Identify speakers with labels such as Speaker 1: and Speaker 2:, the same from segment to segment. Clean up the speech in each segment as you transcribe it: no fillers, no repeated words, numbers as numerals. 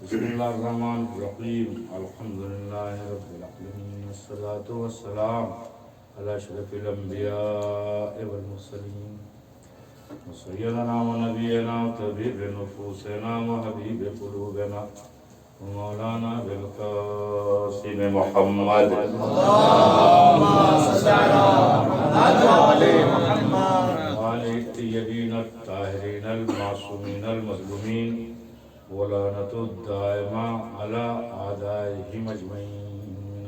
Speaker 1: بسم اللہ الرحمن الرحیم الحمدللہ رب العالمین والصلاة والسلام علی اشرف الانبیاء والمرسلین وسیدنا ونبینا وطبیب نفوسنا وحبیب قلوبنا ومولانا بالقاسم محمد وعلى الطيبين الطاهرين المعصومين المظلومين ولعنة الدائمة على أعدائهم أجمعين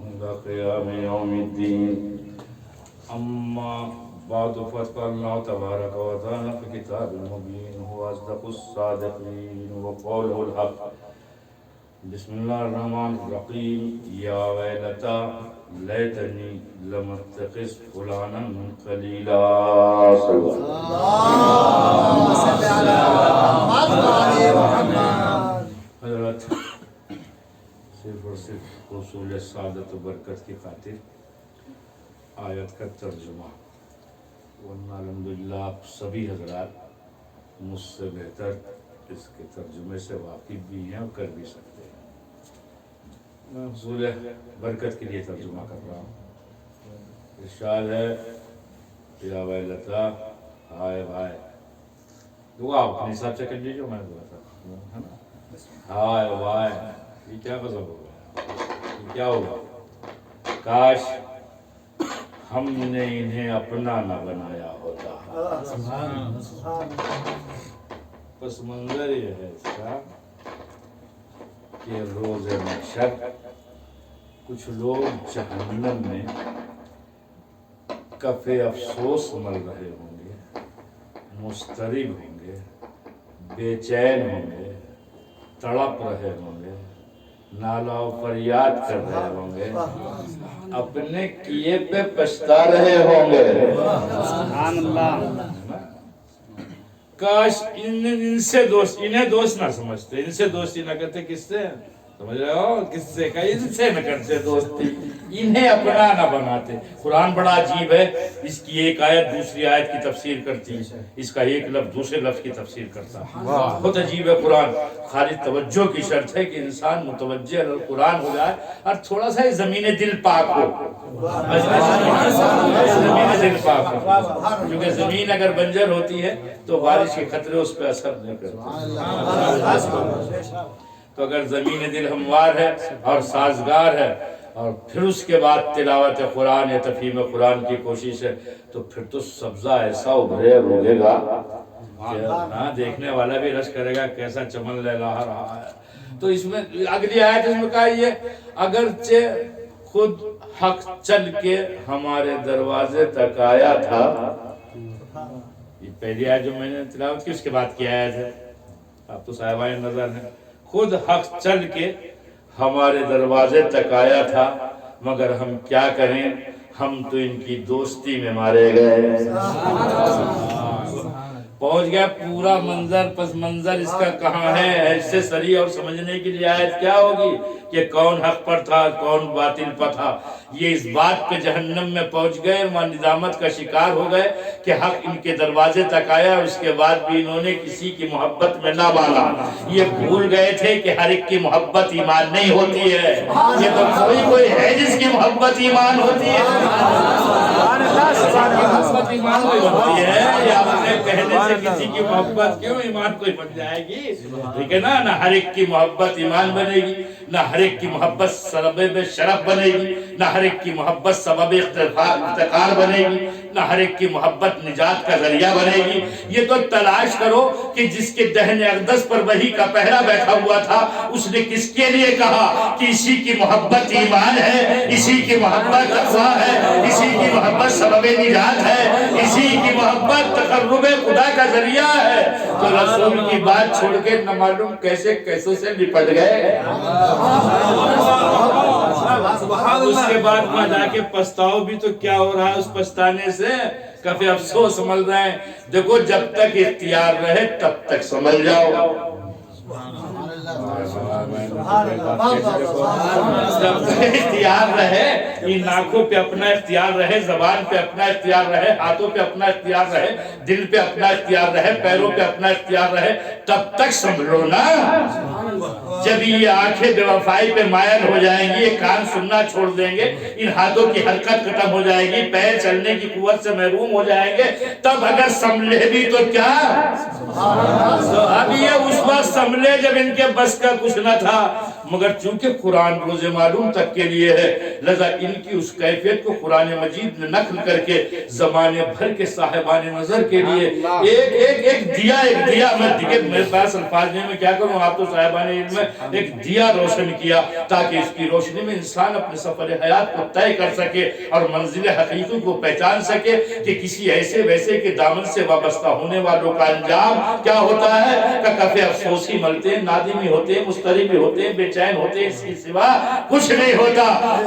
Speaker 1: إلى قيام يوم الدين. أما بعد فقال الله تبارك وتعالى في كتاب المبين هو أصدق الصادقين وقوله الحق. بسم الله الرحمن الرحيم. يا ويلتى ليتني لم اتخذ فلانا خليلا. اللهم صل على محمد. حضرت صرف اور صرف حصول سعادت و برکت کی خاطر آیت کا ترجمہ، ورنہ الحمدللہ آپ سبھی حضرات مجھ سے بہتر اس کے ترجمے سے واقف بھی ہیں اور کر بھی سکتے ہیں. میں حصول برکت کے لیے ترجمہ کر رہا ہوں. ارشاد ہے یا ویلتا، ہائے بھائے. دعا اپنے حساب سے کر لیجیے، میں دعا تھا ہے نا. ہائے بھائے، یہ کیا غضب ہو گیا، یہ کیا ہوگا. کاش ہم نے انہیں اپنا نہ بنایا ہوتا. پس منظر یہ ہے اس کا کہ روز محشر کچھ لوگ جہنم میں کف افسوس مل رہے ہوں گے، مضطرب ہوں گے، بے چین ہوں گے، تڑپ رہے ہوں گے، نالا و فریاد کر رہے ہوں گے، اپنے کیے پہ پچھتا رہے ہوں گے. سبحان اللہ. کاش انہیں دوست نہ سمجھتے، ان سے دوستی نہ کرتے. کس سے سمجھ رہے ہو؟ کس سے کہ ان سے نہ کرتے دوستی، انہیں اپنا نہ بناتے. قرآن بڑا عجیب ہے، اس کی ایک آیت دوسری آیت کی تفسیر کرتی ہے، اس کا ایک لفظ دوسرے لفظ کی تفسیر کرتا ہے. بہت عجیب ہے قرآن. خالی توجہ کی شرط ہے کہ انسان متوجہ قرآن ہو جائے اور تھوڑا سا زمین دل پاک ہو. زمین دل پاک ہو، کیونکہ زمین اگر بنجر ہوتی ہے تو بارش کے خطرے اس پہ اثر نہیں کرتے. تو اگر زمین دل ہموار ہے اور سازگار ہے، اور پھر اس کے بعد تلاوت قرآن یا تفہیم قرآن کی کوشش ہے، تو پھر تو سبزہ ایسا ابھرے روگے گا کہ دیکھنے والا بھی رش کرے گا کیسا چمن لہلا رہا ہے. تو اس میں اگلی آیت اس میں کہا یہ اگرچہ خود حق چل کے ہمارے دروازے تک آیا تھا. یہ پہلی آیت جو میں نے تلاوت کی، اس کے بعد کی آیت ہے. آپ تو صاحبائے نظر ہیں. خود حق چل کے ہمارے دروازے تک آیا تھا، مگر ہم کیا کریں، ہم تو ان کی دوستی میں مارے گئے. پہنچ گیا پورا منظر. پس منظر اس کا کہاں ہے؟ ایسے سری اور سمجھنے کے لیے آیت کیا ہوگی کہ کون حق پر تھا کون باطل پر تھا. یہ اس بات پہ جہنم میں پہنچ گئے، وہاں ندامت کا شکار ہو گئے کہ حق ان کے دروازے تک آیا، اس کے بعد بھی انہوں نے کسی کی محبت میں نہ مانا. یہ بھول گئے تھے کہ ہر ایک کی محبت ایمان نہیں ہوتی ہے. یہ تو کوئی ہے جس کی محبت ایمان ہوتی ہے. محبت ایمان کوئی ہوتی ہے، یا اپنے کہنے سے کسی کی محبت کیوں ایمان کوئی بن جائے گی. ٹھیک ہے نا. نہ ہر ایک کی محبت ایمان بنے گی، نہ ہر ایک کی محبت سبب شرف بنے گی، نہ ہر ایک کی محبت سبب افتخار بنے گی، نہ ہر ایک کی محبت نجات کا ذریعہ بنے گی. یہ تو تلاش کرو کہ جس کے دہن اقدس پر وحی کا پہرا بیٹھا ہوا تھا، اس نے کس کے لیے کہا کہ اسی کی محبت ایمان ہے، اسی کی محبت تقویٰ ہے، اسی کی محبت سبب نجات ہے، اسی کی محبت تقرب خدا کا ذریعہ ہے. تو رسول کی بات چھوڑ کے نہ معلوم کیسے کیسوں سے لپٹ گئے. اس کے بعد وہاں جا کے پچھتاؤ بھی تو کیا ہو رہا ہے. اس پچھتانے سے کافی افسوس سمجھ رہے ہیں. دیکھو جب تک اختیار رہے تب تک سمجھ جاؤ. جب اختیار رہے، ان آنکھوں پہ اپنا اختیار رہے، زبان پہ اپنا اختیار رہے، ہاتھوں پہ اپنا اختیار رہے، دل پہ اپنا اختیار رہے، پیروں پہ اپنا اختیار رہے، تب تک سنبھلو نا۔ جب یہ آنکھیں بے وفائی پہ مائل ہو جائیں گی، یہ کان سننا چھوڑ دیں گے، ان ہاتھوں کی حرکت ختم ہو جائے گی، پیر چلنے کی قوت سے محروم ہو جائیں گے، تب اگر سنبھلے بھی تو کیا؟ اب یہ اس وقت سنبھلے جب ان کے بس کا کچھ نہ تھا، مگر چونکہ قرآن روز معلوم تک کے لیے ہے، لذا ان کی اس کیفیت کو قرآن مجید نے نقل کر کے زمانے بھر کے صاحبان نظر کے لیے ایک دیا میرے پاس الفاظ نہیں، میں کیا کروں، آپ تو صاحبان علم میں ایک دیا روشن کیا تاکہ اس کی روشنی میں انسان اپنے سفر حیات کو طے کر سکے اور منزل حقیقی کو پہچان سکے کہ کسی ایسے ویسے کے دامن سے وابستہ ہونے والوں کا انجام کیا ہوتا ہے۔ کہ کفے افسوسی ملتے ہیں، نادمی ہوتے ہیں، مضطرب ہوتے ہیں، بے چین ہوتے ہیں، اس کی سوا کچھ نہیں ہوتا۔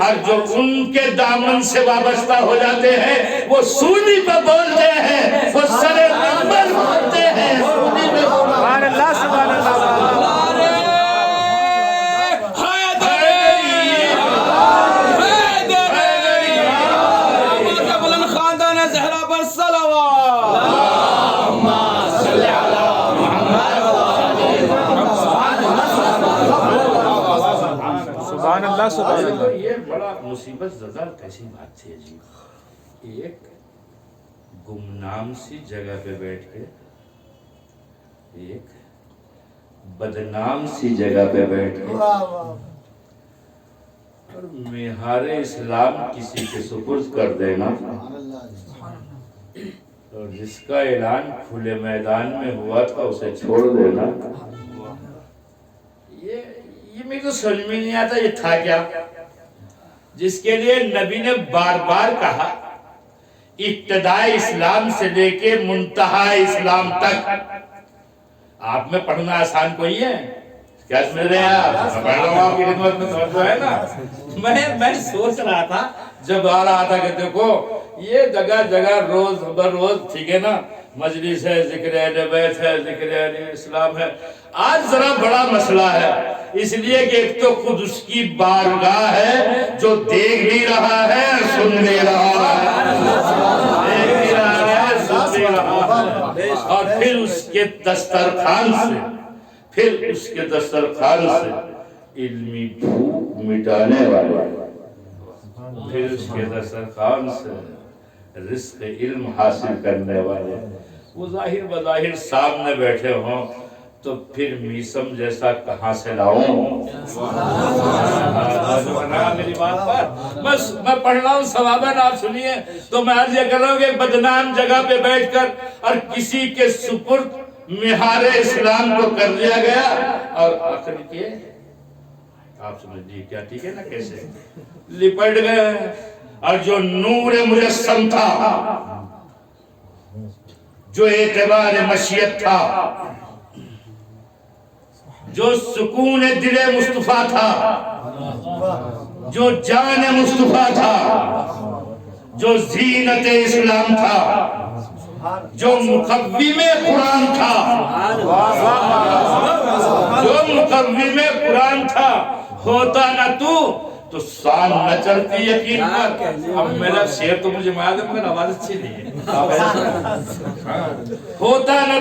Speaker 1: اور جو ان کے دامن سے وابستہ ہو جاتے ہیں وہ سونی پہ بولتے ہیں، وہ سر نمبر بولتے ہیں، سونی پہ سبحان اللہ سبحان اللہ۔ یہ بڑا مصیبت زدہ کیسی بات تھی عجیب، ایک گمنام سی جگہ پہ بیٹھ کے، ایک بدنام سی جگہ پہ بیٹھ کے اور مہار اسلام کسی کے سپرد کر دینا، اور جس کا اعلان کھلے میدان میں ہوا تھا اسے چھوڑ دینا، یہ میرے کو سمجھ میں نہیں آتا یہ تھا کیا، جس کے لیے نبی نے بار بار کہا ابتداء اسلام سے لے کے منتہا اسلام تک۔ آپ میں پڑھنا آسان کوئی ہے کیا؟ سمجھ رہے ہیں آپ؟ پڑھ رہا ہوں آپ کی خدمت میں، سمجھ ہے نا۔ میں سوچ رہا تھا جب آ رہا تھا کہ دیکھو یہ جگہ جگہ روز بروز، ٹھیک ہے نا، مجلس ہے، ذکر اہل بیت ہے، ذکر اہل اسلام ہے، آج ذرا بڑا مسئلہ ہے، اس لیے کہ ایک تو خود اس کی بارگاہ ہے جو دیکھ بھی رہا ہے سن بھی رہا ہے، دیکھ بھی رہا ہے سن بھی رہا ہے، اور پھر اس کے دسترخوان سے علمی بھوک مٹانے والے، پھر اس کے دسترخوان سے رزق علم حاصل کرنے والے، وہ ظاہر بظاہر سامنے بیٹھے ہوں تو پھر میسم جیسا کہاں سے لاؤں؟ میری بات پر بس میں پڑھ رہا ہوں ثواباً، آپ سنیے تو میں عرض یہ کر رہا ہوں کہ بدنام جگہ پہ بیٹھ کر اور کسی کے سپرد مہار اسلام کو کر دیا گیا، اور آخر کے آپ سمجھیے کیا، ٹھیک ہے نا، کیسے لپٹ گئے، اور جو نور مجسم تھا، جو اعتبار مشیت تھا، جو سکون دل مصطفیٰ تھا، جو جان مصطفیٰ تھا، جو زینت اسلام تھا، جو مقوم قرآن تھا، جو مقوم قرآن تھا، ہوتا نہ تو سان نہ چلتی یقین پر۔ اب میرا شعر تو مجھے معلوم ہے، آواز اچھی نہیں ہے، ہوتا نہ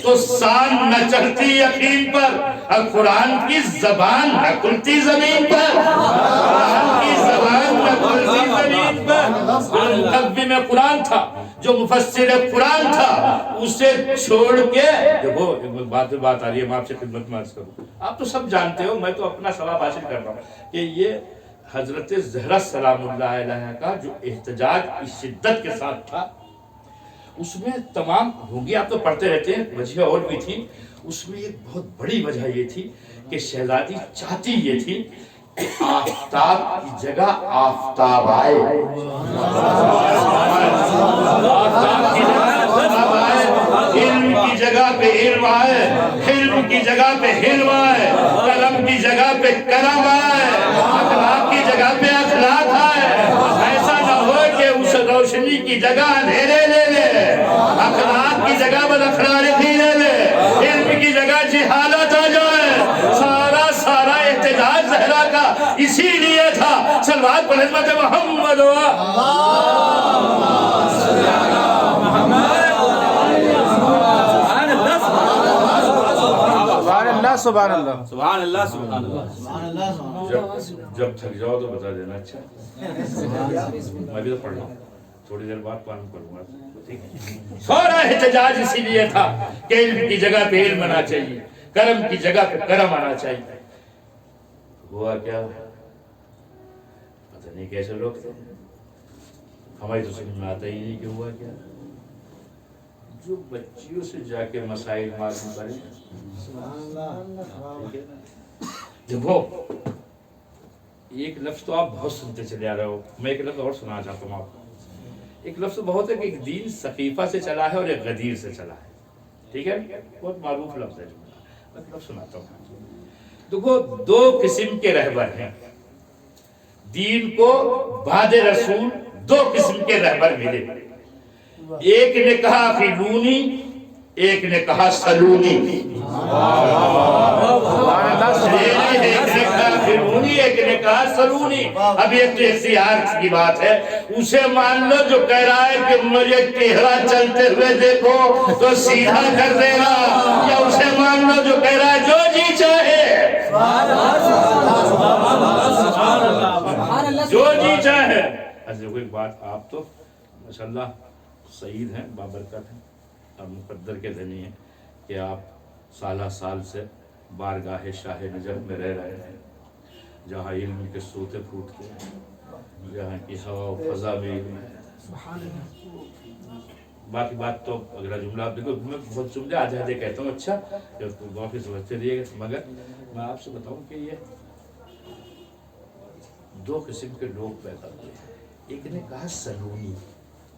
Speaker 1: تو سان نہ چلتی یقین پر، اور قرآن کی زبان نہ کھلتی زمین پر، قرآن کی زبان نہ کھلتی زمین پر۔ جو مقوم قرآن تھا، جو مفسر قرآن تھا، اسے چھوڑ کے دیکھو بات آ رہی ہے، میں آپ سے خدمت میں عرض کروں، آپ تو سب جانتے ہو، میں تو اپنا ثواب حاصل کر رہا ہوں کہ یہ حضرت زہرا سلام اللہ علیہ کا جو احتجاج کی شدت کے ساتھ تھا، اس میں تمام ہوگی، آپ تو پڑھتے رہتے ہیں، وجہ اور بھی تھی، اس میں ایک بہت بڑی وجہ یہ تھی کہ شہزادی چاہتی یہ تھی کہ آفتاب کی جگہ آفتاب آئے، آفتاب کی جگہ آفتاب آئے، علم کی جگہ پہ علم آئے، حلم کی جگہ پہ حلم آئے، قلم کی جگہ پہ قلم آئے، اخلاق کی جگہ پہ اخلاق آئے۔ ایسا نہ ہو کہ اس روشنی کی جگہ اندھیرے لے لے، اخلاق کی جگہ بداخلاقی لے لے، علم کی جگہ جہالت آ جائے، سارا احتجاج زہرا کا اسی لیے تھا۔ صلوات پر حضرت محمد
Speaker 2: سبحان اللہ
Speaker 3: سبحان اللہ سبحان اللہ۔
Speaker 1: جب تھک جاؤ تو بتا دینا، اچھا میں بھی تو پڑھ لوں، تھوڑی دیر بعد پانی پڑھوں گا، ٹھیک ہے؟ سارا احتجاج اسی لیے تھا کہ علم کی جگہ پہ علم آنا چاہیے، کرم کی جگہ پہ کرم آنا چاہیے۔ ہوا کیا؟ پتہ نہیں کیسے لوگ تھے، ہماری تو سمجھ میں آتا ہی نہیں کہ ہوا کیا۔ جو بچیوں سے جا کے مسائل معلوم کریں، دیکھو ایک لفظ تو آپ بہت سنتے چلے آ رہے ہو، میں ایک لفظ اور سنانا چاہتا ہوں آپ کو۔ ایک لفظ بہت ہے کہ ایک دین سقیفہ سے چلا ہے اور ایک غدیر سے چلا ہے، ٹھیک ہے؟ بہت معروف لفظ ہے، میں لفظ سناتا ہوں۔ دیکھو دو قسم کے رہبر ہیں دین کو بعد رسول، دو قسم کے رہبر ملے، ایک نے کہا خلونی، ایک نے کہا سلونی۔ ایک نے کہا سلونی۔ اب یہ تو اختیار کی بات ہے، اسے مان لو جو کہہ رہا ہے کہ مجھے ٹیڑھا چلتے ہوئے دیکھو تو سیدھا کر دے گا، یا اسے مان لو جو کہہ رہا ہے جو جی چاہے جو جی چاہے۔ دیکھو ایک بات، آپ تو ماشاءاللہ سعید ہیں، بابرکت ہیں اور مقدر کے دھنی ہیں کہ آپ سالہ سال سے بارگاہ شاہ نجف میں رہ رہے ہیں، جہاں علم کے سوتے پھوٹتے ہیں، جہاں کی ہوا و فضا میں علم ہے۔ باقی بات تو اگلا جملہ آپ دیکھو، میں بہت جملے آدھے آدھے کہتا ہوں، اچھا غور سے سمجھتے رہیے گا، مگر میں آپ سے بتاؤں کہ یہ دو قسم کے لوگ پیدا ہوئے ہیں۔ ایک نے کہا سلونی۔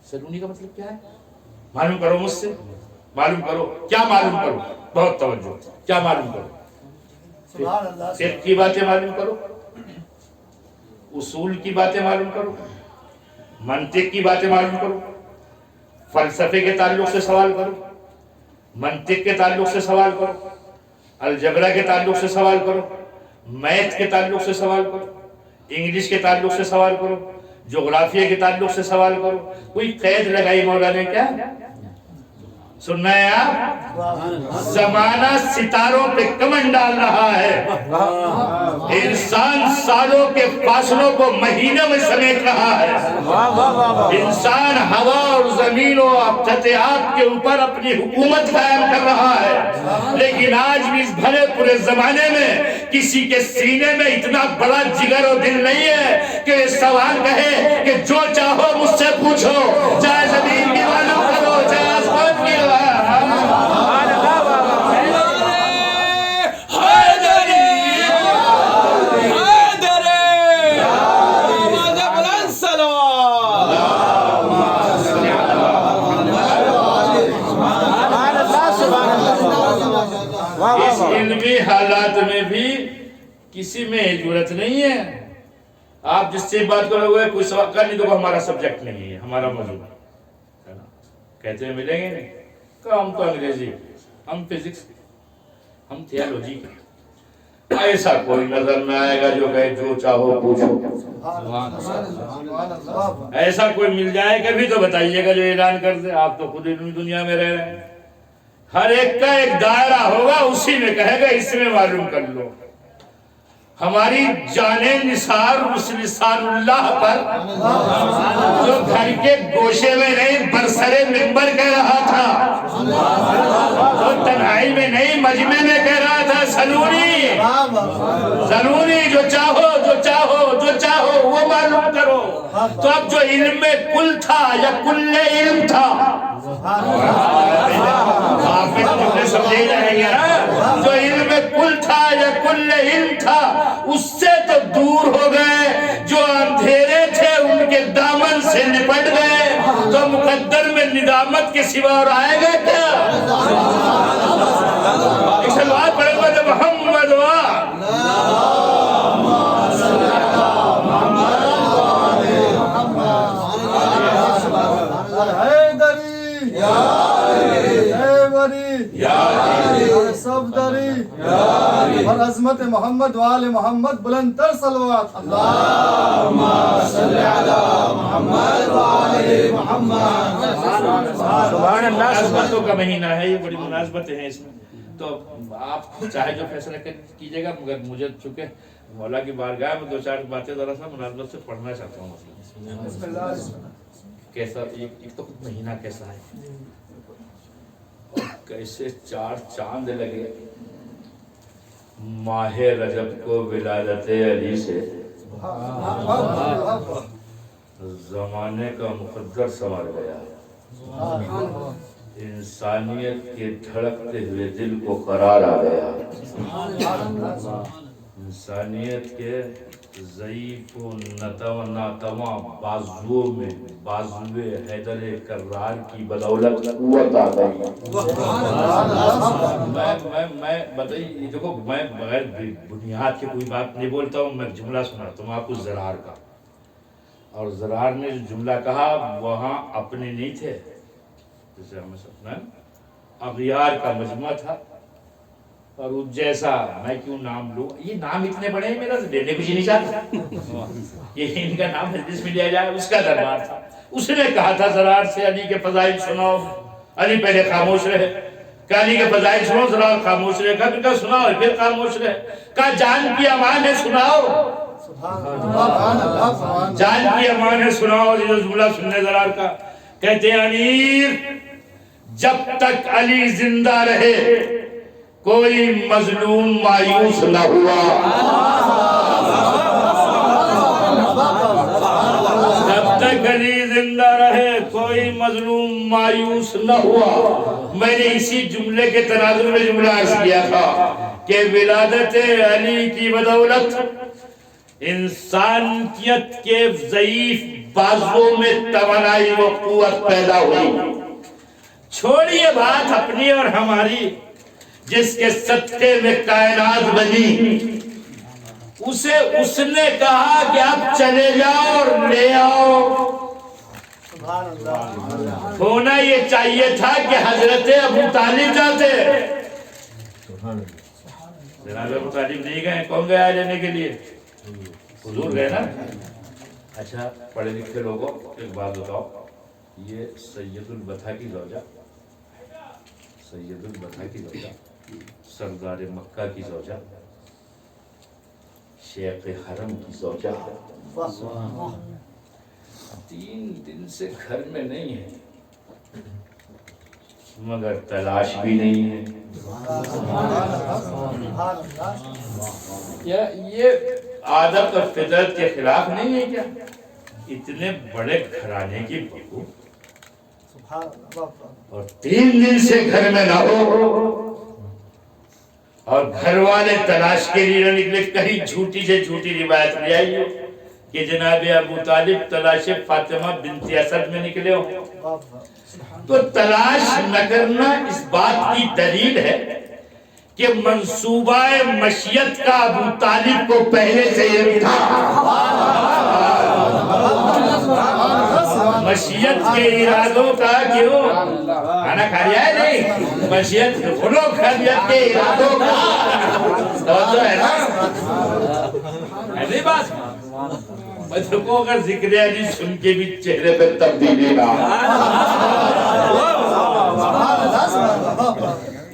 Speaker 1: سلونی کا مطلب کیا ہے؟ معلوم کرو مجھ سے، معلوم کرو، کیا معلوم کرو؟ بہت توجہ، کیا معلوم کرو؟ فقہ کی باتیں معلوم کرو، اصول کی باتیں معلوم کرو، منطق کی باتیں معلوم کرو، فلسفے کے تعلق سے سوال کرو، منطق کے تعلق سے سوال کرو، الجبرا کے تعلق سے سوال کرو، میتھ کے تعلق سے سوال کرو، انگلش کے تعلق سے سوال کرو، جغرافیہ کے تعلق سے سوال کرو۔ کوئی قید لگائی مولا نے کیا؟ سننا ہے آپ؟ زمانہ ستاروں پہ کمن ڈال رہا ہے، انسان سالوں کے فاصلوں کو مہینوں میں سمیٹ رہا ہے، انسان ہوا اور زمین و افتتاحات کے اوپر اپنی حکومت قائم کر رہا ہے، لیکن آج بھی اس بھرے پورے زمانے میں کسی کے سینے میں اتنا بڑا جگر و دل نہیں ہے کہ سوال کہے کہ جو چاہو مجھ سے پوچھو، چاہے زمین کی معلوم کرو، چاہے آسمان کی اس علمی حالات میں بھی کسی میں ضرورت نہیں ہے۔ آپ جس سے بات کرو گے کوئی سوال کر نہیں تو ہمارا سبجیکٹ نہیں ہے، ہمارا موضوع ہے، کہتے ہیں ملیں گے نہیں کہ ہم تو انگریزی، ہم فزکس، ہم تھیالوجی، ایسا کوئی نظر نہ آئے گا جو کہے جو چاہو پوچھو۔ ایسا کوئی مل جائے کبھی تو بتائیے گا جو اعلان کر دے۔ آپ تو خود علمی دنیا میں رہ رہے ہیں، ہر ایک کا ایک دائرہ ہوگا، اسی میں کہے گا اس میں معلوم کر لو۔ ہماری جانیں نثار اس لسان اللہ پر جو گھر کے گوشے میں نہیں برسرے منبر کہہ رہا تھا، جو تنہائی میں نہیں مجمع میں کہہ رہا تھا، سلونی سلونی، جو چاہو جو چاہو جو چاہو وہ معلوم کرو۔ تو اب جو علم میں کل تھا یا کل علم تھا، آپ میں تو سمجھے جائیں گے نا، جو علم کل تھا یا کل علم تھا اس سے تو دور ہو گئے، جو اندھیرے تھے ان کے دامن سے نپٹ گئے، تو مقدر میں ندامت کے سوا اور آئے گا کیا؟ ایک سلوات پڑھیں گے محمد
Speaker 2: اور عظمت محمد وآل محمد بلند تر صلوات اللہم صلی علی محمد وآل محمد.
Speaker 1: سبحان اللہ. مناسبتوں کا مہینہ ہے، یہ بڑی مناسبتیں ہیں اس میں، تو آپ چاہے جو فیصلہ کیجیے گا، مگر مجھے چونکہ مولا کی بارگاہ میں دو چار باتیں ذرا سا مناسبت سے پڑھنا چاہتا ہوں.
Speaker 2: بسم اللہ.
Speaker 1: کیسا ایک تو مہینہ کیسا ہے، اور کیسے چار چاند لگے ماہ رجب کو ولادت علی سے زمانے کا مقدر سنور گیا، انسانیت کے دھڑکتے ہوئے دل کو قرار آ گیا، انسانیت کے ضعیف و ناتواں بازوؤں میں بازوئے حیدر کرار کی بدولت قوت آ گئی. میں بتائیے، دیکھو میں بغیر بنیاد کی کوئی بات نہیں بولتا ہوں، میں جملہ سناتا ہوں آپ کو زرار کا. اور زرار نے جو جملہ کہا وہاں اپنے نہیں تھے، جیسے ہمیں سپنا اغیار کا مجمع تھا، اور اس جیسا میں کیوں نام لوں، یہ نام اتنے بڑے ہیں میرا لینے کچھ نہیں چاہتا، یہ ان کا نام حدیث میں لیا جائے. اس کا دربار تھا، اس نے کہا تھا زرار سے علی کے فضائل سناؤ. علی پہلے خاموش رہے، کہا علی کے فضائل سناؤ. زرار خاموش رہے، کہا سناؤ، پھر خاموش رہے. کہا جان کی امان ہے سناؤ، جان کی امان ہے سناؤ. یہ جملہ سننے زرار کا کہتے ہیں امیر جب تک علی زندہ رہے کوئی مظلوم مایوس نہ ہوا، جب تک علی زندہ رہے کوئی مظلوم مایوس نہ ہوا. میں نے اسی جملے کے تناظر میں جملہ عرض کیا تھا کہ ولادت علی کی بدولت انسانیت کے ضعیف بازوؤں میں توانائی و قوت پیدا ہوئی. چھوڑیے بات اپنی اور ہماری، جس کے صدقے میں کائنات بنی، اسے اس نے کہا کہ اب چلے جاؤ اور لے آؤ. ہونا یہ چاہیے تھا کہ حضرت ابو طالب جاتے، جناب ابو طالب نہیں گئے، کون گیا لینے کے لیے؟ حضور گئے نا. اچھا پڑھے لکھے لوگوں ایک بات بتاؤ، یہ سید البطحہ کی زوجہ، سید البطحہ کی زوجہ، سردار مکہ کی زوجہ، شیخ حرم کی زوجہ 3 دن سے گھر میں نہیں ہے، مگر تلاش بھی نہیں ہے. یہ عادت اور فطرت کے خلاف نہیں ہے کیا؟ اتنے بڑے گھرانے کی بہو اور 3 دن سے گھر میں نہ ہو، اور گھر والے تلاش کے لیے نہ نکلے. کہیں جھوٹی سے جھوٹی روایت لے آئی ہو کہ جناب ابو طالب تلاش فاطمہ بنت اسد میں نکلے ہو. تو تلاش نہ کرنا اس بات کی دلیل ہے کہ منصوبہ مشیت کا ابو طالب کو پہلے سے یہ تھا. مشیت کے ارادوں کا کیوں کھانا کھا لیا ہے؟ نہیں، مشیت کے ارادوں کا توجہ ہے نا، ایسی بات. بچوں کو اگر ذکر علی سن کے بھی چہرے پہ تبدیلی نہ،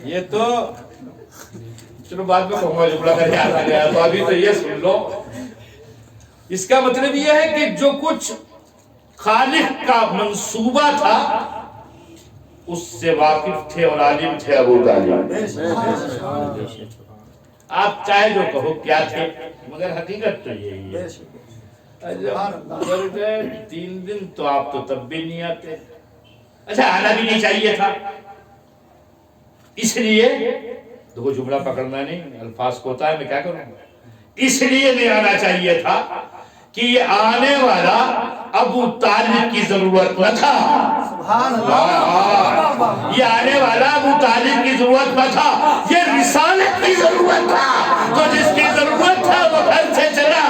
Speaker 1: یہ تو چلو بعد میں کہوں گا، جملہ کا یاد آ گیا تو ابھی تو یہ سن لو. اس کا مطلب یہ ہے کہ جو کچھ خالق کا منصوبہ تھا اس سے واقف تھے اور عالم تھے ابو طالب. آپ چاہے جو کہو کیا تھے، مگر حقیقت تو یہی ہے. جب گزر گئے 3 دن تو آپ تو تب بھی نہیں آتے. اچھا آنا بھی نہیں چاہیے تھا، اس لیے دیکھو جملہ پکڑنا نہیں، الفاظ کو ہوتا ہے، میں کیا کروں گا. اس لیے نہیں آنا چاہیے تھا کہ یہ آنے والا ابو طالب کی ضرورت نہ تھا. یہ آنے والا ابو طالب کی ضرورت نہ تھا، یہ رسالت کی ضرورت تھا. تو جس کی ضرورت تھا وہ گھر سے چلا.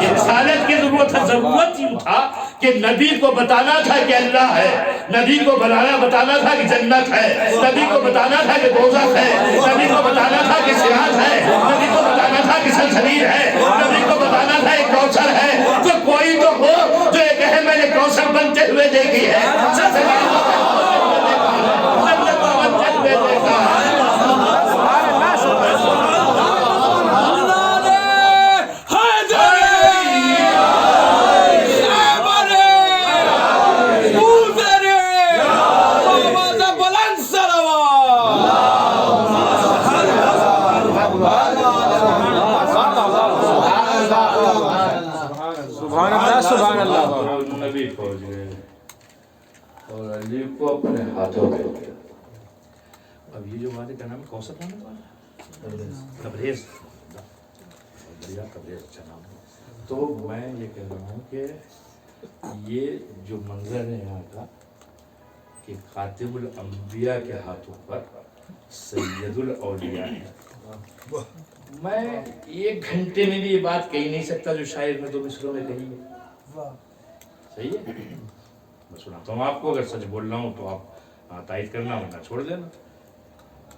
Speaker 1: یہ رسالت کی ضرورت تھا. ضرورت یوں تھا کہ نبی کو بتانا تھا کہ اللہ ہے، نبی کو بتانا تھا کہ جنت ہے، نبی کو بتانا تھا کہ دوزخ ہے، نبی کو بتانا تھا کہ صراط ہے، نبی کو بتانا تھا کہ سلسبیل ہے، نبی کو بتانا تھا کہ کوثر ہے۔ تو کوئی تو ہو جو یہ کہے میں نے کوثر بنتے ہوئے دیکھی ہے، سلسبیل کو بنتے ہوئے دیکھا ہے۔
Speaker 3: سبحان اللہ۔
Speaker 1: نبی پہنچ گئے اور علی کو اپنے ہاتھوں پہ لیا۔ اب یہ جو وعدے کا نام کوثر ہونے والا تبریز، بڑھیا تبریز اچھا نام ہے۔ تو میں یہ کہہ رہا ہوں کہ یہ جو منظر ہے یہاں کا کہ خاتم الانبیاء کے ہاتھوں پر سید الاولیاء ہے، میں ایک گھنٹے میں بھی یہ بات کہی نہیں سکتا جو شاعر نے 2 مصروں میں کہی ہے۔ صحیح ہے، میں سناتا ہوں آپ کو، اگر سچ بول رہا ہوں تو آپ تائید کرنا، ورنہ چھوڑ دینا،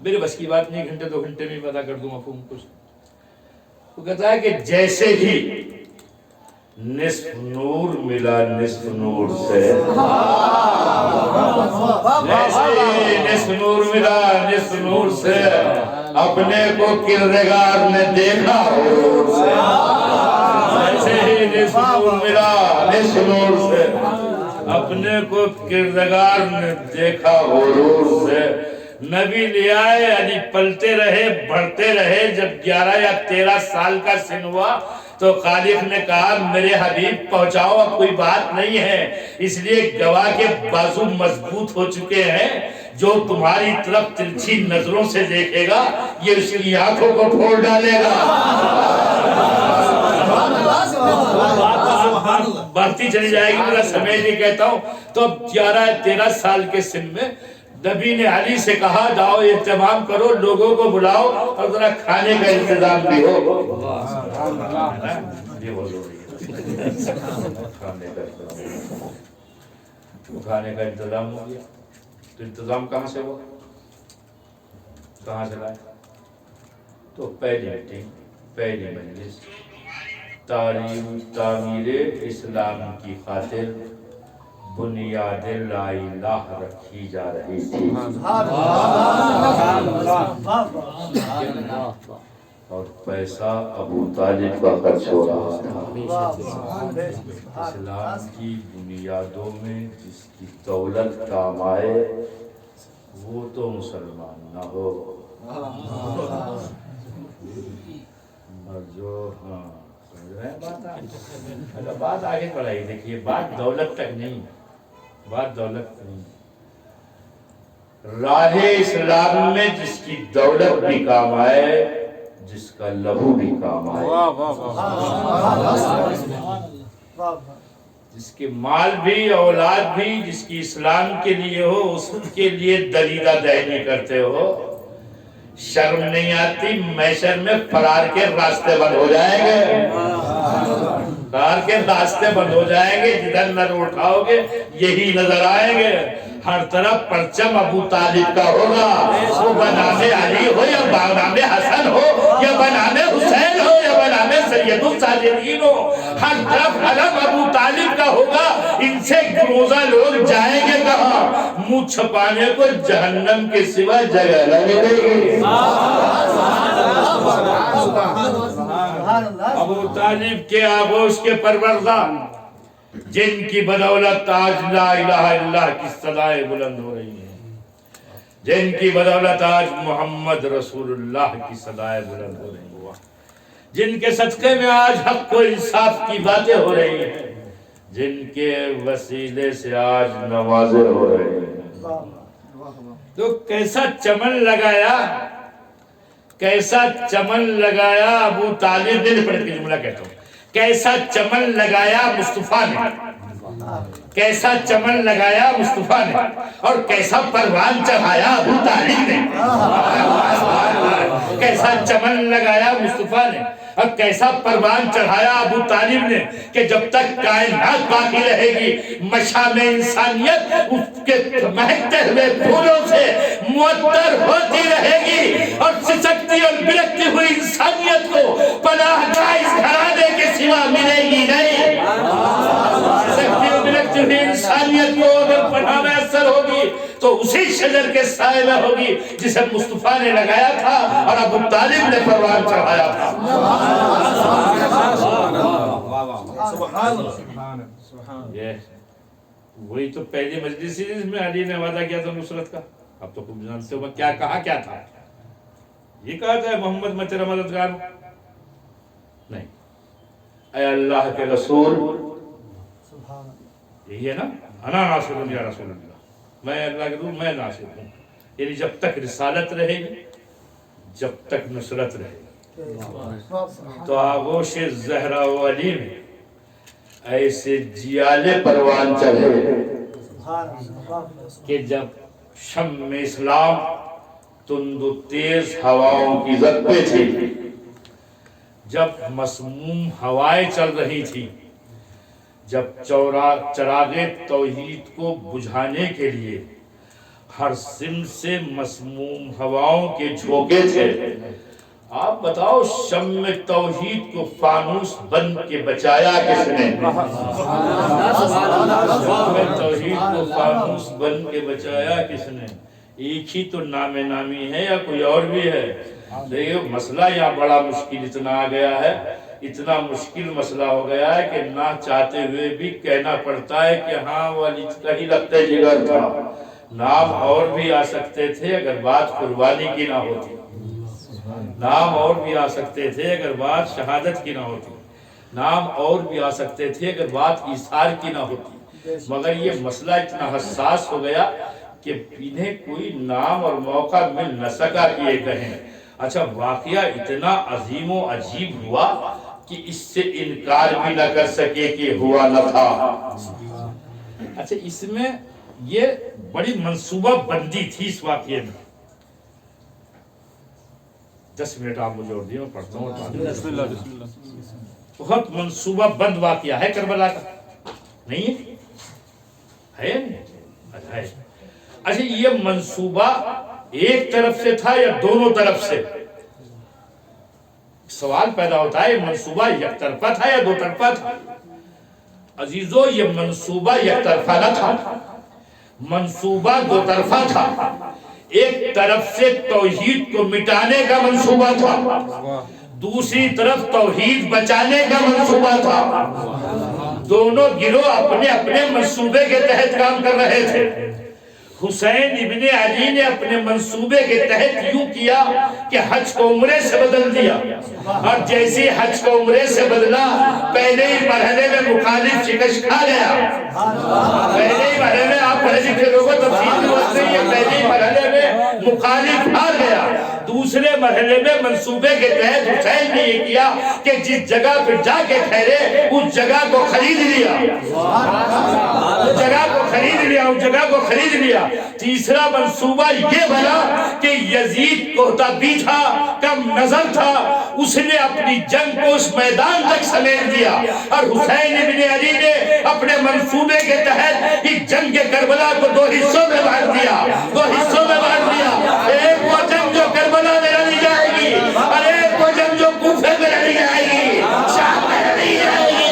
Speaker 1: میرے بس کی بات نہیں، 1 گھنٹے 2 گھنٹے میں پتا کر دوں مفہوم کچھ۔ وہ کہتا ہے کہ جیسے ہی نصف نور ملا نصف نور سے، جیسے ہی نصف نور ملا نصف نور سے، اپنے کو کردگار نے دیکھا حضور سے، جیسے ہی نصف نور ملا نصف نور سے، اپنے کو کردگار نے دیکھا حضور سے، نبی لے آئے، علی پلتے رہے بڑھتے رہے، جب 11 یا 13 سال کا سن ہوا تو خالق نے کہا میرے حبیب پہنچاؤ، اب کوئی بات نہیں ہے، اس لیے گواہ کے بازو مضبوط ہو چکے ہیں، جو تمہاری طرف ترچھی نظروں سے دیکھے گا یہ اس کی آنکھوں کو پھوڑ ڈالے گا۔ بڑھتی چلی جائے گی، میرا سمیت یہ کہتا ہوں۔ تو اب 11-13 سال کے سن میں نبی نے علی سے کہا جاؤ اہتمام کرو، لوگوں کو بلاؤ اور ذرا کھانے کا انتظام بھی ہو۔ یہ بہت ضروری ہے، کھانے کا انتظام ہو گیا۔ تو انتظام کہاں سے ہوا، کہاں سے لائے؟ تو پہلی میٹنگ، پہلی مجلس تعمیر اسلام کی خاطر بنیاد لا الہ رکھی جا رہی تھی، اور پیسہ ابو طالب کا خرچ ہو رہا تھا۔ اسلام کی بنیادوں میں جس کی دولت کام آئے وہ تو مسلمان نہ ہو، اور جو سمجھ رہے ہیں بات آگے بڑھائی۔ دیکھیے بات دولت تک نہیں، بات دولت نہیں، راہ اسلام میں جس کی دولت بھی کام آئے، جس کا لہو بھی کام آئے، جس کے مال بھی اولاد بھی جس کی اسلام کے لیے ہو، اس کے لیے دلیدہ دہنی کرتے ہو، شرم نہیں آتی؟ محشر میں فرار کے راستے بند ہو جائیں گے، فرار کے راستے بند ہو جائیں گے، جدھر نظر اٹھاؤ گے یہی نظر آئیں گے، ہر طرف پرچم ابو طالب کا ہوگا، وہ بنام علی ہو یا بنام حسن ہو یا بنام حسین ہو یا بنام سید الساجدین ہو، ہر طرف علم ابو طالب کا ہوگا۔ ان سے گروزہ لوگ جائیں گے کہاں؟ منہ چھپانے کو جہنم کے سوا جگہ نہ ملے گی۔ ابو طالب کے آغوش کے پروردہ، جن کی بدولت آج لا الہ الا اللہ کی صدائیں بلند ہو رہی ہیں، جن کی بدولت آج محمد رسول اللہ کی صدائیں بلند ہو رہی ہیں، جن کے صدقے میں آج حق و انصاف کی باتیں ہو رہی ہیں، جن کے وسیلے سے آج نوازے ہو رہے ہیں، تو کیسا چمن لگایا، کیسا چمن لگایا ابو طالب نے، پڑھ کے جملہ کہتا ہوں، کیسا چمن لگایا مصطفیٰ نے، کیسا چمن لگایا مصطفیٰ نے، اور کیسا پروان چڑھایا ابو طالب نے، کیسا چمن لگایا مصطفیٰ نے اب کیسا پروان چڑھایا ابو طالب نے کہ جب تک کائنات باقی رہے گی مشام انسانیت اس کے مہکتے ہوئے پھولوں سے معطر ہوتی رہے گی اور سسکتی اور بلکتی ہوئی انسانیت کو پناہ گاہ اس گھرانے کے سوا ملے گی نہیں. سسکتی اور بلکتی ہوئی انسانیت کو اگر پناہ میسر ہوگی تو اسی شجر کے سائے میں ہوگی جسے مصطفیٰ نے لگایا تھا اور ابو طالب نے پروان چڑھایا تھا. یہ وہی تو پہلی مجلس ہی جس میں علی نے وعدہ کیا تھا نصرت کا. اب تو تم جانتے ہو کیا کہا کیا تھا. یہ کہا تھا محمد میں تیرا مددگار ہوں نہیں. اے اللہ کے رسول یہی ہے نا انا ناصر یا رسول اللہ میں اللہ کے رسول میں ناصر ہوں. یعنی جب تک رسالت رہے گی جب تک نصرت رہے گی. تو آغوش زہرا و علی میں ایسے جیالے پروان چلے کہ جب شم اسلام تند و تیز ہواؤں کی زد پہ تھی, جب مسموم ہوائیں چل رہی تھی, جب چراغ توحید کو بجھانے کے لیے ہر سمت سے مسموم ہواؤں کے جھونکے تھے. آپ بتاؤ شم توحید کو فانوس بن کے بچایا کس نے؟ شم توحید کو فانوس بن کے بچایا کس نے؟ ایک ہی تو نام نامی ہے یا کوئی اور بھی ہے؟ دیکھو مسئلہ یہاں بڑا مشکل اتنا آ گیا ہے, اتنا مشکل مسئلہ ہو گیا ہے کہ نہ چاہتے ہوئے بھی کہنا پڑتا ہے کہ ہاں وہ علی کا ہی لگتے جگر تھا. نام اور بھی آ سکتے تھے اگر بات قربانی کی نہ ہوتی, نام اور بھی آ سکتے تھے اگر بات شہادت کی نہ ہوتی, نام اور بھی آ سکتے تھے اگر بات ایثار کی نہ ہوتی, مگر یہ مسئلہ اتنا حساس ہو گیا کہ انہیں کوئی نام اور موقع مل نہ سکا کہ یہ کہیں. اچھا واقعہ اتنا عظیم و عجیب ہوا کہ اس سے انکار بھی نہ کر سکے کہ ہوا نہ تھا. اچھا اس میں یہ بڑی منصوبہ بندی تھی اس واقعے میں. 10 منٹ آپ مجھے اور دیے میں پڑھتا ہوں. بہت منصوبہ بند واقعہ ہے کربلا کا, نہیں ہے؟ ہے. اچھا یہ منصوبہ ایک طرف سے تھا یا دونوں طرف سے؟ سوال پیدا ہوتا ہے منصوبہ یک طرفہ تھا یا دو طرفہ تھا؟ عزیزو یہ منصوبہ یک طرفہ نہ تھا, منصوبہ دو طرفہ تھا. ایک طرف سے توحید کو مٹانے کا منصوبہ تھا, دوسری طرف توحید بچانے کا منصوبہ تھا. دونوں گروہ اپنے اپنے منصوبے کے تحت کام کر رہے تھے. حسین ابن علی نے اپنے منصوبے کے تحت یوں کیا کہ حج کو عمرے سے بدل دیا, اور جیسے حج کو عمرے سے بدلا پہلے ہی مرحلے میں مخالف شکست کھا گیا. پہلے ہی مرحلے میں آپ پڑھے لکھے لوگوں تفصیل ہوتے ہیں, یہ پہلے ہی مرحلے میں مخالف ہار گیا. دوسرے مرحلے میں منصوبے کے تحت حسین نے یہ کیا کہ جس جگہ پہ جا کے ٹھہرے اس جگہ کو خرید لیا, اس جگہ کو خرید لیا, اس جگہ کو خرید لیا. تیسرا منصوبہ یہ بنا کہ یزید کوتا بھی تھا, کم نظر تھا, اس نے اپنی جنگ کو اس میدان تک سمیٹ دیا, اور حسین ابن علی نے اپنے منصوبے کے تحت اس جنگ کربلا کو 2 حصوں میں بانٹ دیا, 2 حصوں میں بانٹ دیا. ایک وہ جنگ جو کربلا میں لڑی جائے گی, اور ایک وہ جنگ جو کوفے میں لڑی جائے گی, شام میں لڑی جائے گی.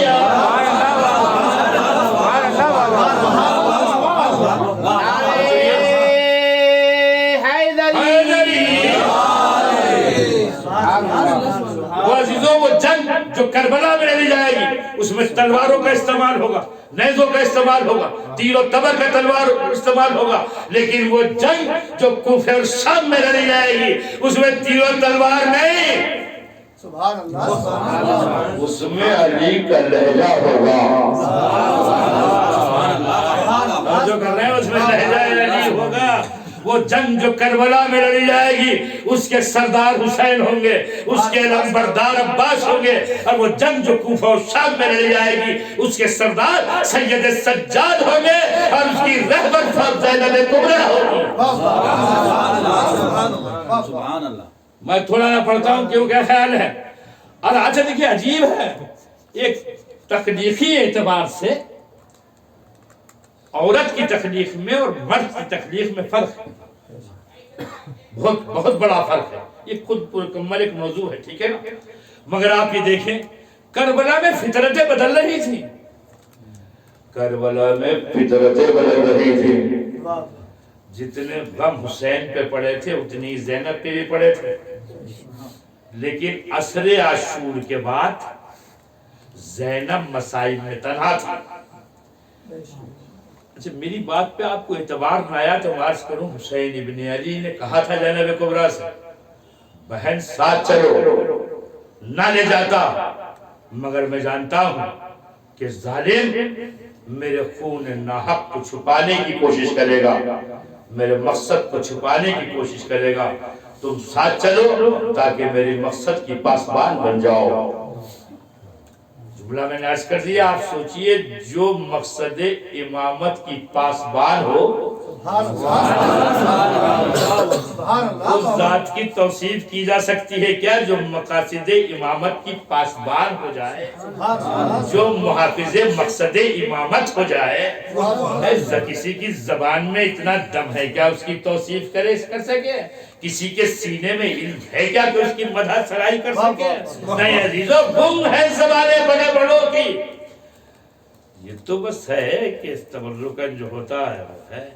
Speaker 1: وہ جنگ جو کربلا میں لڑی جائے گی اس میں تلواروں کا استعمال ہوگا, نیزوں کا استعمال ہوگا, تیر و تبر کا تلوار استعمال ہوگا. لیکن وہ جنگ جو کوفہ اور شام میں لڑی جائے گی اس میں تیر و تلوار نہیں, سبحان اللہ, اس میں علی کا لہجہ ہوگا. جو کر رہے ہیں اس میں لہجہ علی ہوگا. وہ جنگ جو کربلا میں لڑی جائے گی اس کے سردار حسین ہوں گے, اس کے علمبردار عباس ہوں گے, اور وہ جنگ جو کوفہ و شام میں لڑی جائے گی اس کے سردار سید سجاد ہوں گے, اور اس کی رہبر زینب کبریٰ ہوگی. سبحان اللہ. میں تھوڑا نہ پڑھتا ہوں کیوں کیا خیال ہے, اور آج دیکھیے عجیب ہے، ایک تخلیقی اعتبار سے عورت کی تخلیق میں اور مرد کی تخلیق میں فرق ہے، بہت بہت بڑا فرق ہے، یہ خود مکمل ایک موضوع ہے، ٹھیک ہے نا؟ مگر آپ یہ دیکھیں کربلا میں فطرتیں بدل رہی تھی، کربلا میں فطرتیں بدل رہی تھی، جتنے غم حسین پہ پڑے تھے اتنی زینب پہ بھی پڑے تھے، لیکن عصر عاشور کے بعد زینب مصائب میں تنہا تھی۔ اچھا میری بات پہ آپ کو اعتبار نہ آیا تو عرض کروں، حسین ابن علی نے کہا تھا زینب کبریٰ سے بہن ساتھ چلو، نہ لے جاتا، مگر میں جانتا ہوں کہ ظالم میرے خون ناحق کو چھپانے کی کوشش کرے گا، میرے مقصد کو چھپانے کی کوشش کرے گا، تم ساتھ چلو تاکہ میری مقصد کی پاسبان بن جاؤ۔ جملہ میں نے عرض کر دیا، آپ سوچئے جو مقصد امامت کی پاسبان ہو اس ذات کی توصیف کی جا سکتی ہے کیا جو مقاصد امامت کی پاسبان ہو جائے، جو محافظ مقصد امامت ہو جائے؟ کسی کی زبان میں اتنا دم ہے کیا اس کی توصیف کر سکے؟ کسی کے سینے میں علم ہے کیا کہ اس کی مدح سرائی کر سکے؟ نہیں عزیزو، گم ہے زبانیں بڑے بڑوں کی۔ یہ تو بس ہے کہ تبرکن جو ہوتا ہے وہ ہے۔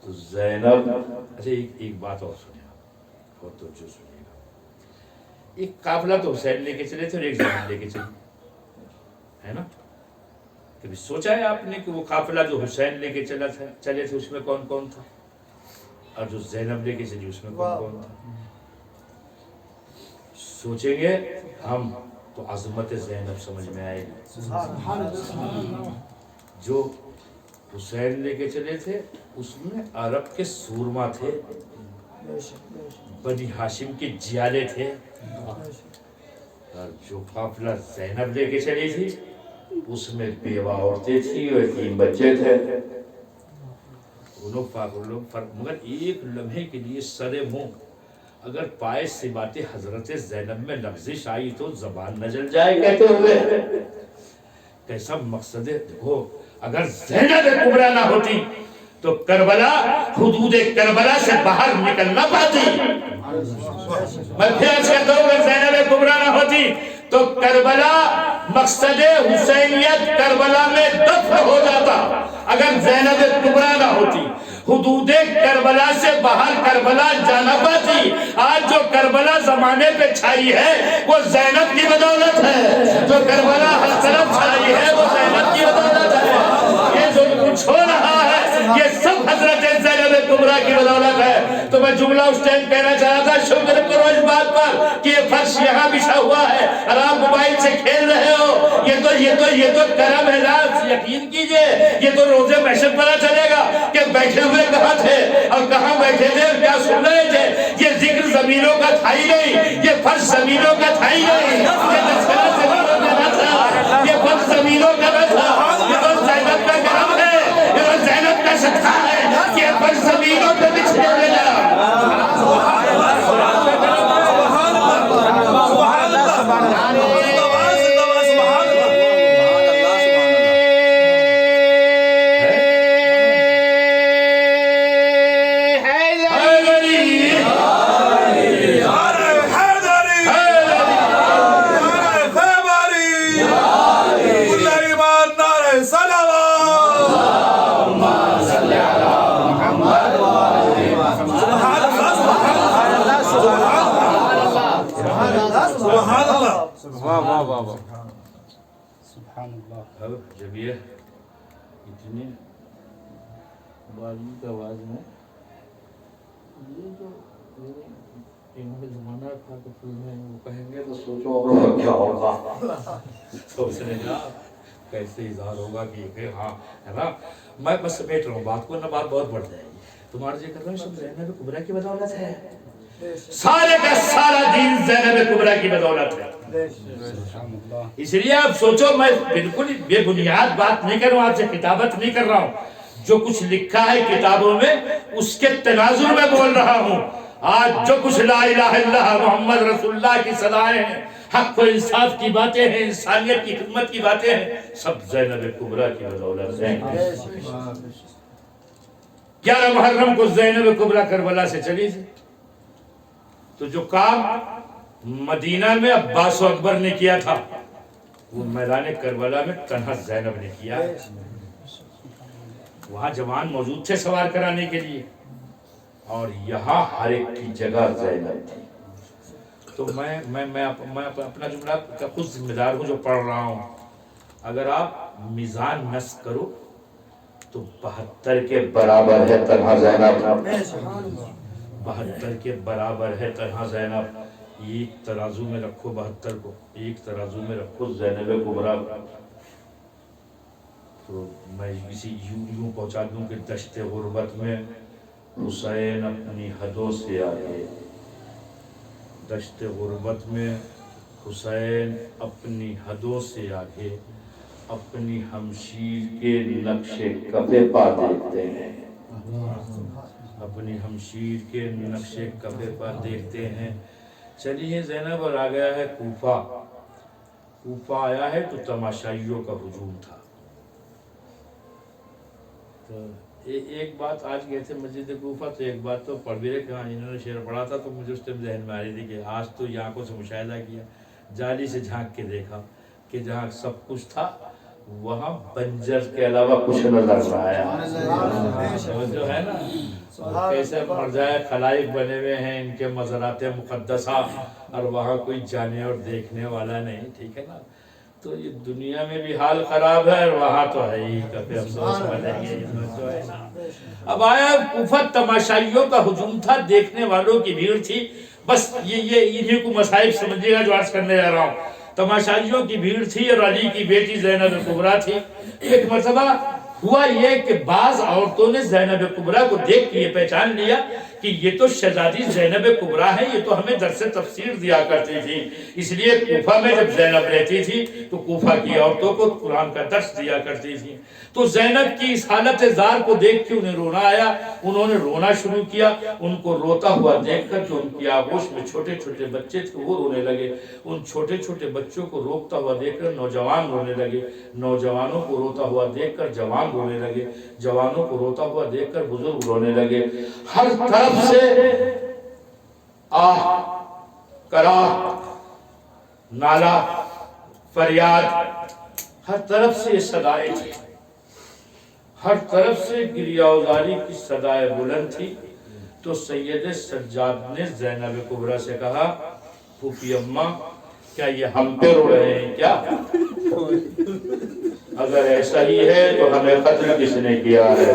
Speaker 1: تو زینب، اچھا ایک بات اور سنیں، بہت توجہ سنیے گا، ایک قافلہ تو حسین لے کے چلے تھے اور ایک زینب لے کے چلے، ہے نا؟ کبھی سوچا ہے آپ نے کہ وہ قافلہ جو حسین لے کے چلے تھے اس میں کون کون تھا، اور جو زینب لے کے چلی اس میں کون کون تھا؟ سوچیں گے ہم تو عظمت زینب سمجھ میں آئے گی۔ جو حسین لے کے چلے تھے اس میں عرب کے سورما تھے، بنی ہاشم کے جیالے تھے، اور جو قافلہ زینب لے کے چلی تھی اس میں بیوہ عورتیں تھی اور 3 بچے تھے۔ مگر ایک لمحے کے لیے سرے منہ اگر پائے سے باتیں حضرت زینب میں لغزش آئی تو زبان نہ جل جائے کہتے ہوئے، کیسا مقصد ہے؟ دیکھو اگر زینب کبریٰ نہ ہوتی تو کربلا حدود کربلا سے باہر نکل نہ پاتی۔ میں پھر عرض کرتا ہوں اگر زینب کبریٰ نہ ہوتی تو کربلا مقصد حسینیت کربلا میں دفن ہو جاتا۔ اگر زینب کبریٰ نہ ہوتی حدود کربلا سے باہر کربلا جانا پاتی۔ آج جو کربلا زمانے پہ چھائی ہے وہ زینب کی بدولت ہے، جو کربلا ہر طرف چھائی ہے وہ زینب کی بدولت ہے۔ یہ جو کچھ ہو رہا ہے یہ سب حضرت زینب کبریٰ کی بدولت ہے۔ تو میں جملہ اس ٹائم کہنا چاہا تھا، شکر کرو اس بات پر کہ یہ فرش یہاں بچھا ہوا ہے اور آپ موبائل سے کھیل رہے ہو، یہ تو کرم ہے ذات، یقین کیجئے یہ تو روزے محشر پتہ چلے گا کہ بیٹھے ہوئے کہاں تھے اور کہاں بیٹھے تھے اور کیا سن رہے تھے۔ یہ ذکر زمینوں کا تھا ہی نہیں، یہ فرش زمینوں کا تھا ہی نہیں، یہ تذکرہ زمینوں کا نہ تھا، یہ فرش زمینوں کا نہ تھا، یہ بس زینب کا کرم ہے، یہ بس زینب کا صدقہ ہے، یہ فرش زمینوں پہ بچھے ہوئے گا۔ اب جب یہ اتنی بازی کی آواز میں یہ جو زمانہ تھا کہ فلمیں وہ کہیں گے تو سوچو اور کیا ہوگا، سوچنے کا کیسے اظہار ہوگا کہ ہاں ہے نا۔ میں بس سمیٹ رہا ہوں بات کو، نہ بات بہت بڑھ جائے گی۔ تمہارا یہ کر رہا ہوں سب زینب کبریٰ کی بدولت ہے، سارے کا سارا دین زینب کبریٰ کی بدولت ہے۔ اس لیے آپ سوچو، میں بالکل بے بنیاد بات نہیں کر رہا ہوں، آپ سے کتابت نہیں کر رہا ہوں، جو کچھ لکھا ہے کتابوں میں اس کے تناظر میں بول رہا ہوں۔ آج جو کچھ لا الہ الا اللہ محمد رسول اللہ کی صدائیں ہیں، حق و انصاف کی باتیں ہیں، انسانیت کی خدمت کی باتیں ہیں، سب زینب کبریٰ کی بدولت ہیں۔ 11 محرم کو زینب کبریٰ کربلا سے چلی تھی، تو جو کام مدینہ میں عباس و اکبر نے کیا تھا وہ میدان کربلا میں تنہا زینب نے کیا۔ وہاں جوان موجود تھے سوار کرانے کے لیے، اور یہاں ہر ایک کی جگہ زینب تھی۔ تو میں اپنا جملہ کا خود ذمہ دار ہوں جو پڑھ رہا ہوں۔ اگر آپ میزان نصب کرو تو 72 کے برابر ہے تنہا زینب، 72 کے برابر ہے تنہا زینب۔ ایک ترازو میں رکھو 72 کو، ایک ترازو میں رکھو زینب کبریٰ، تو میں کسی یوں پہنچا دوں کہ دشت غربت میں حسین اپنی حدوں سے آگے، دشت غربت میں حسین اپنی حدوں سے آگے، اپنی ہمشیر کے نقش کفے پا دیکھتے ہیں، اپنی ہمشیر کے نقش کفے پا دیکھتے ہیں۔ چلیے زینب اور آ گیا ہے کوفہ۔ کوفہ آیا ہے تو تماشائیوں کا ہجوم تھا۔ تو ایک بات آج گئے تھے مسجد کوفہ، تو ایک بات تو پڑھ بھی رہے کہ انہوں نے شعر پڑھا تھا، تو مجھے اس ٹائم ذہن میں آ رہی تھی کہ آج تو یہ آنکھوں سے مشاہدہ کیا، جالی سے جھانک کے دیکھا کہ جہاں سب کچھ تھا وہاں بنجر کے علاوہ کچھ نظر نہ آیا۔ جو ہے نا کیسے مرجائے خلائق بنے ہوئے ہیں ان کے مزارات مقدسہ، اور وہاں کوئی جانے اور دیکھنے والا نہیں، ٹھیک ہے نا۔ تو یہ دنیا میں بھی حال خراب ہے اور وہاں تو ہے ہی کبھی افسوس بنیں گے جو ہے نا۔ اب آیا کوفہ، تماشائیوں کا ہجوم تھا، دیکھنے والوں کی بھیڑ تھی۔ بس یہ انہیں کو مصائب سمجھے گا جو عرض کرنے جا رہا ہوں۔ تماشائیوں کی بھیڑ تھی اور علی کی بیٹی زینب کبریٰ تھی۔ ایک مرتبہ ہوا یہ کہ بعض عورتوں نے زینب کبریٰ کو دیکھ کے یہ پہچان لیا کہ یہ تو شہزادی زینب کبریٰ ہے، یہ تو ہمیں درس تفسیر دیا کرتی تھی۔ اس لیے کوفہ میں جب زینب رہتی تھی تو کوفہ کی عورتوں کو قرآن کا درس دیا کرتی تھی۔ تو زینب کی اس حالت زار کو دیکھ کے انہیں رونا آیا، انہوں نے رونا شروع کیا۔ ان کو روتا ہوا دیکھ کر جو ان کی آغوش میں چھوٹے چھوٹے بچے تھے وہ رونے لگے۔ ان چھوٹے چھوٹے بچوں کو روتا ہوا دیکھ کر نوجوان رونے لگے، نوجوانوں کو روتا ہوا دیکھ کر جوان رونے لگے، جوانوں کو روتا ہوا دیکھ کر بزرگ رونے لگے۔ ہر طرف سے آہ، کراہ، نالا، فریاد، ہر طرف سے صدائیں تھی، ہر طرف سے گریہ وزاری کی صدائیں بلند تھی۔ تو سید سجاد نے زینب کبریٰ سے کہا، پھوپھی اماں کیا یہ ہم پہ رو رہے ہیں کیا؟ اگر ایسا ہی ہے تو ہمیں قتل کس نے کیا ہے؟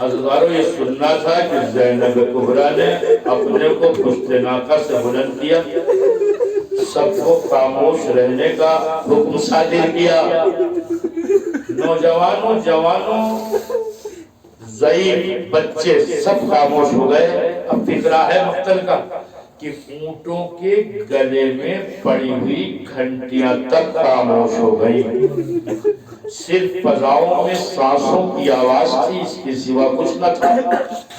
Speaker 1: حضرتارو یہ سننا تھا کہ زینب کبریٰ نے اپنے کو پشت ناقہ سے بلند کیا، سب کو خاموش رہنے کا حکم صادر کیا۔ نوجوانوں، جوانوں، ضعیف بچے سب خاموش ہو گئے۔ اب فکرہ ہے مقتل کا کہ اونٹوں کے گلے میں پڑی ہوئی گھنٹیاں تک خاموش ہو گئی، صرف فضاؤں میں سانسوں کی آواز تھی، اس کے سوا کچھ نہ تھا۔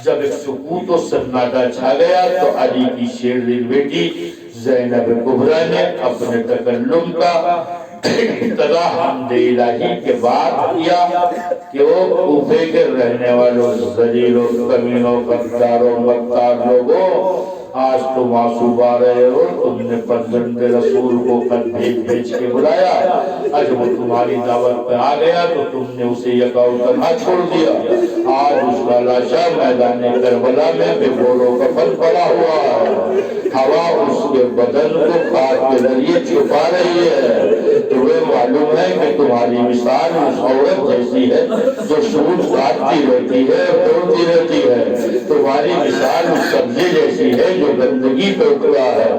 Speaker 1: جب ایک سکوت و سناٹا چھا گیا تو علی کی شیریں بیٹی زینب کبریٰ نے اپنے تکلم کا ابتدا حمد الہی کے بعد کیا کہ وہ کوفے کے رہنے والوں ذلیلوں، کمینوں، غداروں، مکار لوگوں، آج تم آنسو آ رہے ہو، تم نے فرزند رسول کو خط بھیج کے بلایا، آج وہ تمہاری دعوت پہ آ گیا تو تم نے اسے یکا تنہا چھوڑ دیا۔ آج اس کا لاشا میدان کربلا میں بے گور و کفن پڑا ہوا ہے، ہوا اس کے بدن کو خاک کے ذریعے چھپا رہی ہے۔ تمہیں معلوم ہے کہ تمہاری مثال اس عورت جیسی ہے جو سود کاٹتی رہتی ہے، توڑتی رہتی ہے، تمہاری مثال اس سبزی جیسی ہے جو گندگی پہ اٹھا ہے۔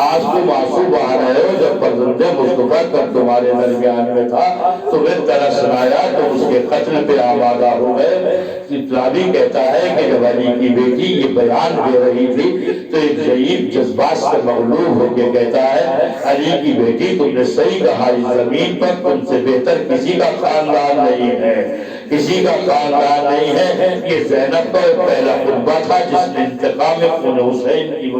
Speaker 1: آج تم آنسو بہا رہے ہو، جب فرزند مصطفیٰ کب تمہارے درمیان میں تھا تمہیں ترس نہ آیا تو اس کے قتل پہ آمادہ ہو گئے۔ رابی کہتا ہے کہ جب علی کی بیٹی یہ بیان دے رہی تھی تو ایک ضعیف جذبات سے مغلوب ہو کے کہتا ہے، علی کی بیٹی تم نے صحیح کہا، اس زمین پر تم سے بہتر کسی کا خاندان نہیں ہے۔
Speaker 4: کسی کا خاندان نہیں ہے. یہ زینب کا پہلا خطبہ تھا جس نے انتقام خون حسین کی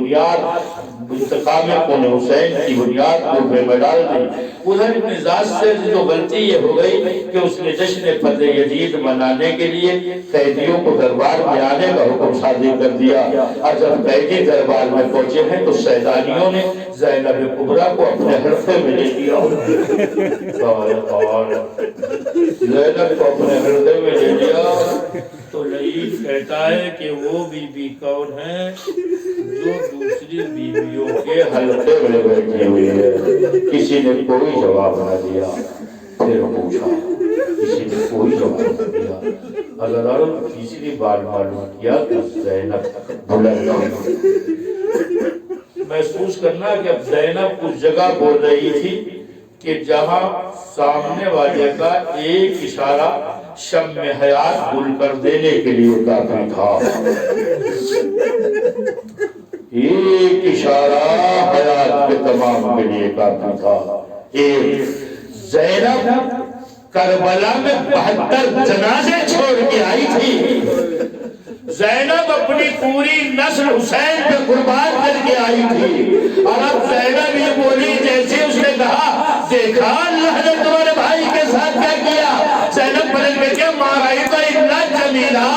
Speaker 4: بنیاد کوفے میں ڈال دی. ادھر مزاج سے جو غلطی یہ ہو گئی کہ اس نے جشن فتح یزید منانے کے لیے قیدیوں کو دربار میں آنے کا حکم صادر کر دیا. اور جب قیدی دربار میں پہنچے ہیں تو سیدانیوں نے زینب کبریٰ کو اپنے حلقے میں لے لیا. زینب کو اپنے حلقے میں لے لیا تو لعین کہتا ہے کہ وہ بی بی کون ہے جو دوسری بیویوں کے حلقے میں بیٹھی ہوئی ہے. کسی نے کوئی جواب نہ دیا. پھر پوچھا, کسی نے کوئی جواب نہ دیا. اگر تیسری بار معلوم کیا کہ زینب بلند محسوس کرنا کہ اب زینب اس جگہ بول رہی تھی کہ جہاں سامنے والے کا ایک اشارہ شمع حیات گل کر دینے کے لیے کافی تھا. ایک اشارہ حیات کے تمام کے لیے کافی تھا. ایک زینب کربلا میں 72 جنازے چھوڑ کے آئی تھی. زینب اپنی پوری نسل حسین پہ قربان کر کے آئی تھی. اور اب زینب یہ بولی جیسے اس نے کہا دیکھا اللہ نے تمہارے بھائی کے ساتھ کیا کیا. زینب پلٹ کے کیا مارائی تو اتنا جمیلہ,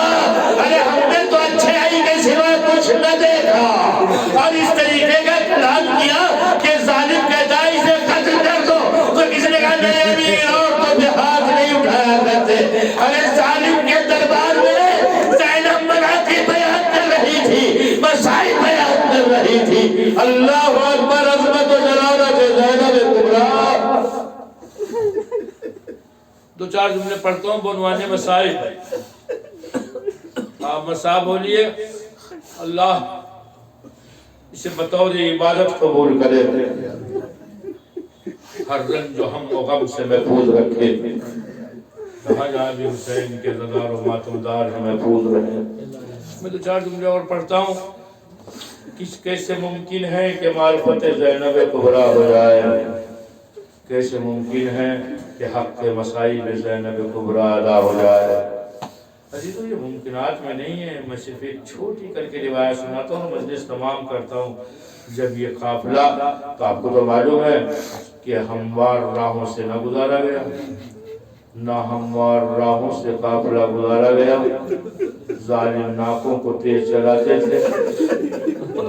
Speaker 4: ارے ہم نے تو اچھے آئی کے سوا کچھ نہ دیکھا. اور اس طریقے کا اعلان کیا کہ ظالم کہتا ہے اسے قتل کر دو. تو کسی نے کہا نہیں ابھی اور تو ہاتھ نہیں اٹھایا کرتے. ارے ظالم کے دربار میں زینب مناتی بیان کر رہی تھی, مسائی بیان کر رہی تھی. اللہ اکبر, عظمت و جلالت زینب کبریٰ.
Speaker 1: دو چار جملے پڑھتا ہوں بنوانے مسائل. آپ مسا بولیے اللہ اسے بطور عبادت
Speaker 4: قبول کرے,
Speaker 1: ہر رنج و ہم و غم سے
Speaker 4: محفوظ رکھے,
Speaker 1: کہاں جہاں بھی حسین کے زدار و ماتمدار ہیں
Speaker 4: محفوظ رکھے.
Speaker 1: میں دو چار جملے اور پڑھتا ہوں. کیسے ممکن ہے کہ معرفت زینب کبریٰ ہو جائے, کیسے ممکن ہے کہ حق مسائل زینب کبریٰ ادا ہو جائے. ابھی تو یہ ممکنات میں نہیں ہے. میں صرف ایک چھوٹی کر کے روایت سناتا ہوں, مجلس تمام کرتا ہوں. جب یہ قافلہ, تو آپ کو تو معلوم ہے کہ ہموار راہوں سے نہ گزارا گیا, نہ ہموار راہوں سے قافلہ گزارا گیا. ظالم ناکوں کو تیز چلاتے تھے,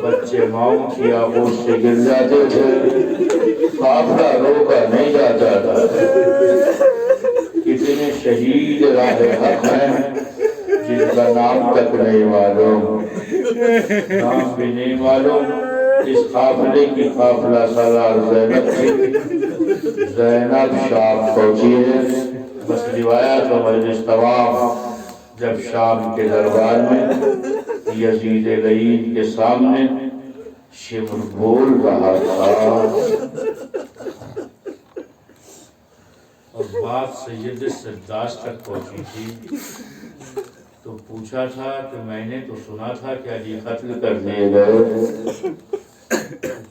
Speaker 1: بچے ماؤں کی آغوش سے گر جاتے تھے, قافلہ روکا نہیں جاتا تھا. کتنے شہید راہ حق ہیں جن کا نام تک نہیں معلوم, نام بھی نہیں معلوم. اس قافلے کی قافلہ سالار زینب تھی. زینب شام پہنچی ہے. بس روایت و مجلس تمام. جب شام کے دربار میں یزید لعین کے سامنے شمر بول رہا تھا اور بات سید سداس تک پہنچی تھی, تو پوچھا تھا کہ میں نے تو سنا تھا کہ علی قتل کر دیے گئے.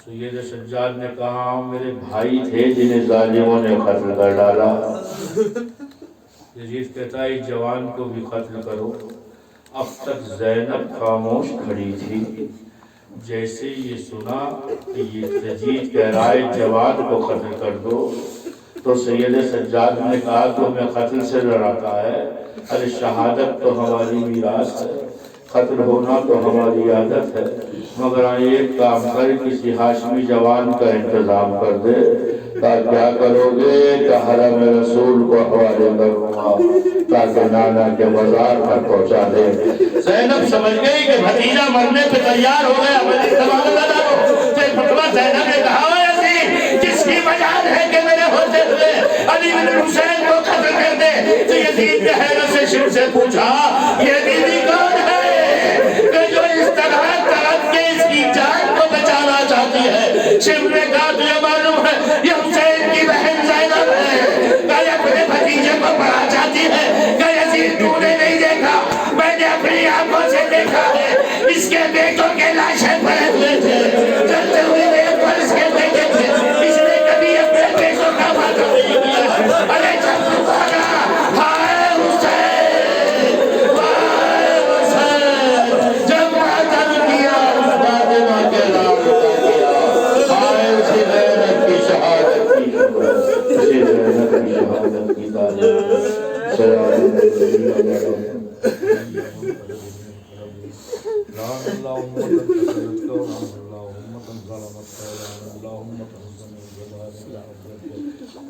Speaker 1: سید سجاد نے کہا میرے بھائی تھے جنہیں ظالموں نے قتل کر ڈالا. یزید کہتا ہے جوان کو بھی قتل کرو. اب تک زینب خاموش کھڑی تھی. جیسے یہ سنا کہ یہ یزید کہہ رہا ہے جوان کو قتل کر دو, تو سید سجاد نے کہا تو میں قتل سے لڑاتا ہے. ارے شہادت تو ہماری میراث ہے, قتل ہونا تو ہماری عادت ہے. مگر ایک کام کر کسی ہاشمی جوان کا انتظام کر دے. کیا کرو گے کہ حرم رسول کو حوالے کروں گا تاکہ نانا کے بازار پر پہنچا دے.
Speaker 4: زینب سمجھ گئی کہ بھتیجا مرنے پہ تیار ہو گیا. زینب نے کہا جس کی مجال ہے کہ میرے ہوتے ہوئے علی بن حسین کو قتل کر دے. تو یزید نے حیرت سے شم سے پوچھا یہ بیوی کون ہے کہ جو اس طرح تڑپ کے اس کی جان کو بچانا چاہتی ہے. شم نے کہا تجھے معلوم ہے یہ حسین کی بہن زینب ہے. کہ اپنے بھتیجے کو پڑھا چاہتی ہے. کہ یزید تو نے نہیں دیکھا, میں نے اپنی آنکھوں سے دیکھا ہے. اس کے بیٹوں کے لاشیں پڑے ہوئے تھے, جلتے ہوئے ایک پر اس کے بیٹے تھے. اس نے کبھی اپنے بیٹوں کا ماتم نہیں کیا. ارے جب تو کہا ہائے حسین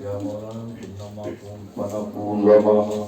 Speaker 1: يا مولانا كنا معكم
Speaker 4: ونقول وما